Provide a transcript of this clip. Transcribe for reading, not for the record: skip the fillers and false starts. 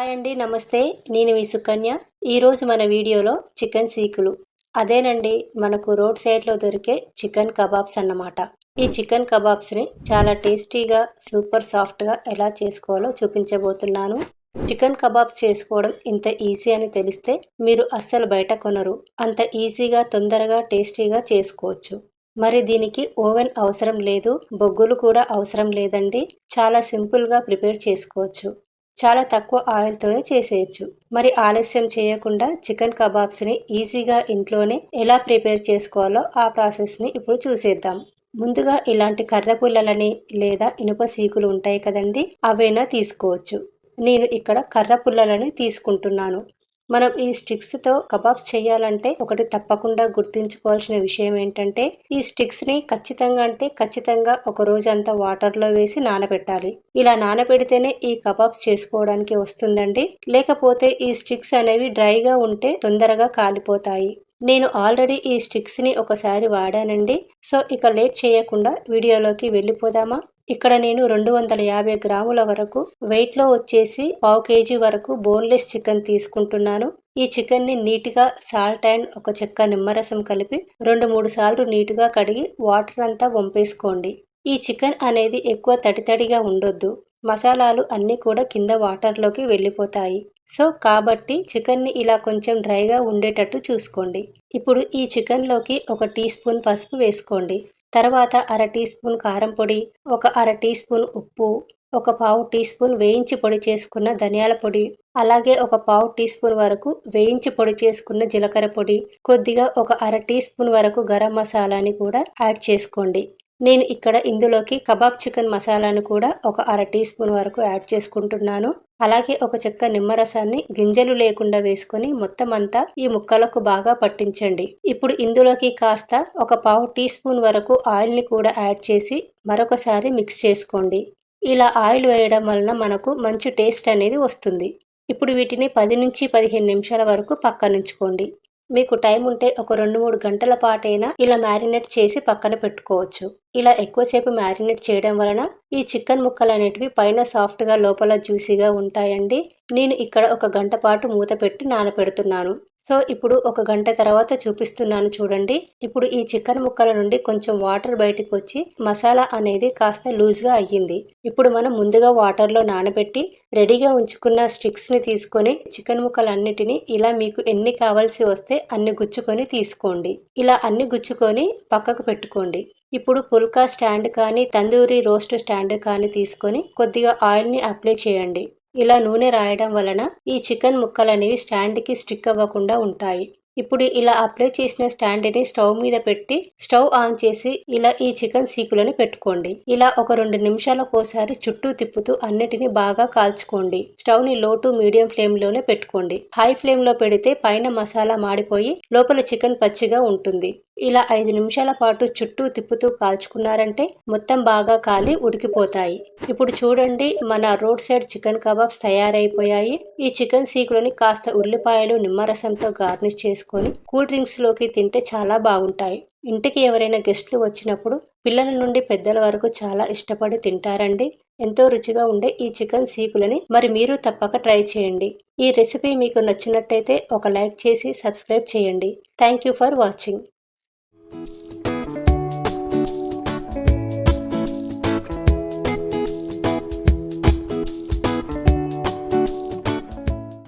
Hi అండి, నమస్తే. నేను మీ సుకన్య. ఈరోజు మన వీడియోలో చికెన్ సీకులు, అదేనండి మనకు రోడ్ సైడ్లో దొరికే చికెన్ కబాబ్స్ అన్నమాట. ఈ చికెన్ కబాబ్స్ని చాలా టేస్టీగా, సూపర్ సాఫ్ట్గా ఎలా చేసుకోవాలో చూపించబోతున్నాను. చికెన్ కబాబ్స్ చేసుకోవడం ఇంత ఈజీ అని తెలిస్తే మీరు అస్సలు బయట కొనరు. అంత ఈజీగా, తొందరగా, టేస్టీగా చేసుకోవచ్చు. మరి దీనికి ఓవెన్ అవసరం లేదు, బొగ్గులు కూడా అవసరం లేదండి. చాలా సింపుల్గా ప్రిపేర్ చేసుకోవచ్చు. చాలా తక్కువ ఆయిల్తోనే చేసేయచ్చు. మరి ఆలస్యం చేయకుండా చికెన్ కబాబ్స్ని ఈజీగా ఇంట్లోనే ఎలా ప్రిపేర్ చేసుకోవాలో ఆ ప్రాసెస్ని ఇప్పుడు చూసేద్దాం. ముందుగా ఇలాంటి కర్ర పుల్లలని లేదా ఇనుప సీకులు ఉంటాయి కదండి, అవైనా తీసుకోవచ్చు. నేను ఇక్కడ కర్ర పుల్లలని తీసుకుంటున్నాను. మనం ఈ స్టిక్స్తో కబాబ్స్ చేయాలంటే ఒకటి తప్పకుండా గుర్తుంచుకోవాల్సిన విషయం ఏంటంటే, ఈ స్టిక్స్ని ఖచ్చితంగా ఒక రోజంతా వాటర్లో వేసి నానబెట్టాలి. ఇలా నానబెడితేనే ఈ కబాబ్స్ చేసుకోవడానికి వస్తుందండి. లేకపోతే ఈ స్టిక్స్ అనేవి డ్రైగా ఉంటే తొందరగా కాలిపోతాయి. నేను ఆల్రెడీ ఈ స్టిక్స్ని ఒకసారి వాడానండి. సో ఇక లేట్ చేయకుండా వీడియోలోకి వెళ్ళిపోదామా. ఇక్కడ నేను 250 గ్రాముల వరకు వెయిట్లో వచ్చేసి 1/2 kg వరకు బోన్లెస్ చికెన్ తీసుకుంటున్నాను. ఈ చికెన్ని నీట్గా సాల్ట్ అండ్ ఒక చెక్క నిమ్మరసం కలిపి 2-3 సార్లు నీట్గా కడిగి వాటర్ అంతా వంపేసుకోండి. ఈ చికెన్ అనేది ఎక్కువ తడిగా ఉండొద్దు. మసాలాలు అన్నీ కూడా కింద వాటర్లోకి వెళ్ళిపోతాయి. సో కాబట్టి చికెన్ని ఇలా కొంచెం డ్రైగా ఉండేటట్టు చూసుకోండి. ఇప్పుడు ఈ చికెన్లోకి 1 టీ స్పూన్ పసుపు వేసుకోండి. తర్వాత 1/2 టీ స్పూన్ కారం పొడి, ఒక 1/2 టీ స్పూన్ ఉప్పు, ఒక 1/4 టీ స్పూన్ వేయించి పొడి చేసుకున్న ధనియాల పొడి, అలాగే ఒక 1/4 టీ స్పూన్ వరకు వేయించి పొడి చేసుకున్న జీలకర్ర పొడి, కొద్దిగా ఒక 1/2 టీ స్పూన్ వరకు గరం మసాలాని కూడా యాడ్ చేసుకోండి. నేను ఇక్కడ ఇందులోకి కబాబ్ చికెన్ మసాలాను కూడా ఒక 1/2 టీ స్పూన్ వరకు యాడ్ చేసుకుంటున్నాను. అలాగే ఒక చెక్క నిమ్మరసాన్ని గింజలు లేకుండా వేసుకొని మొత్తం అంతా ఈ ముక్కలకు బాగా పట్టించండి. ఇప్పుడు ఇందులోకి కాస్త ఒక 1/4 టీ స్పూన్ వరకు ఆయిల్ని కూడా యాడ్ చేసి మరొకసారి మిక్స్ చేసుకోండి. ఇలా ఆయిల్ వేయడం వలన మనకు మంచి టేస్ట్ అనేది వస్తుంది. ఇప్పుడు వీటిని 10 నుంచి 15 నిమిషాల వరకు పక్కనుంచుకోండి. మీకు టైం ఉంటే ఒక 2-3 గంటల పాటైనా ఇలా మ్యారినేట్ చేసి పక్కన పెట్టుకోవచ్చు. ఇలా ఎక్కువసేపు మ్యారినేట్ చేయడం వలన ఈ చికెన్ ముక్కలు అనేటివి పైన సాఫ్ట్గా లోపల జ్యూసీగా ఉంటాయండి. నేను ఇక్కడ 1 గంట పాటు మూత పెట్టి నానపెడుతున్నాను. సో ఇప్పుడు 1 గంట తర్వాత చూపిస్తున్నాను చూడండి. ఇప్పుడు ఈ చికెన్ ముక్కల నుండి కొంచెం వాటర్ బయటకు వచ్చి మసాలా అనేది కాస్త లూజ్గా అయ్యింది. ఇప్పుడు మనం ముందుగా వాటర్లో నానబెట్టి రెడీగా ఉంచుకున్న స్టిక్స్ని తీసుకొని చికెన్ ముక్కలన్నిటిని ఇలా మీకు ఎన్ని కావాల్సి వస్తే అన్ని గుచ్చుకొని తీసుకోండి. ఇలా అన్ని గుచ్చుకొని పక్కకు పెట్టుకోండి. ఇప్పుడు పుల్కా స్టాండ్ కానీ తందూరి రోస్ట్ స్టాండ్ కానీ తీసుకొని కొద్దిగా ఆయిల్ని అప్లై చేయండి. ఇలా నూనె రాయడం వలన ఈ చికెన్ ముక్కలు అనేవి స్టాండ్కి స్టిక్ అవ్వకుండా ఉంటాయి. ఇప్పుడు ఇలా అప్లై చేసిన స్టాండ్ని స్టవ్ మీద పెట్టి స్టవ్ ఆన్ చేసి ఇలా ఈ చికెన్ సీకులను పెట్టుకోండి. ఇలా ఒక 2 నిమిషాలకోసారి చుట్టూ తిప్పుతూ అన్నిటిని బాగా కాల్చుకోండి. స్టవ్ని లో టు మీడియం ఫ్లేమ్లోనే పెట్టుకోండి. హై ఫ్లేమ్లో పెడితే పైన మసాలా మాడిపోయి లోపల చికెన్ పచ్చిగా ఉంటుంది. ఇలా 5 నిమిషాల పాటు చుట్టూ తిప్పుతూ కాల్చుకున్నారంటే మొత్తం బాగా కాలి ఉడికిపోతాయి. ఇప్పుడు చూడండి, మన రోడ్ సైడ్ చికెన్ కబాబ్స్ తయారైపోయాయి. ఈ చికెన్ సీకులని కాస్త ఉల్లిపాయలు నిమ్మరసంతో గార్నిష్ చేసుకొని కూల్ డ్రింక్స్ లోకి తింటే చాలా బాగుంటాయి. ఇంటికి ఎవరైనా గెస్ట్లు వచ్చినప్పుడు పిల్లల నుండి పెద్దల వరకు చాలా ఇష్టపడి తింటారండి. ఎంతో రుచిగా ఉండే ఈ చికెన్ సీకులని మరి మీరు తప్పక ట్రై చేయండి. ఈ రెసిపీ మీకు నచ్చినట్టయితే ఒక లైక్ చేసి సబ్స్క్రైబ్ చేయండి. Thank you for watching.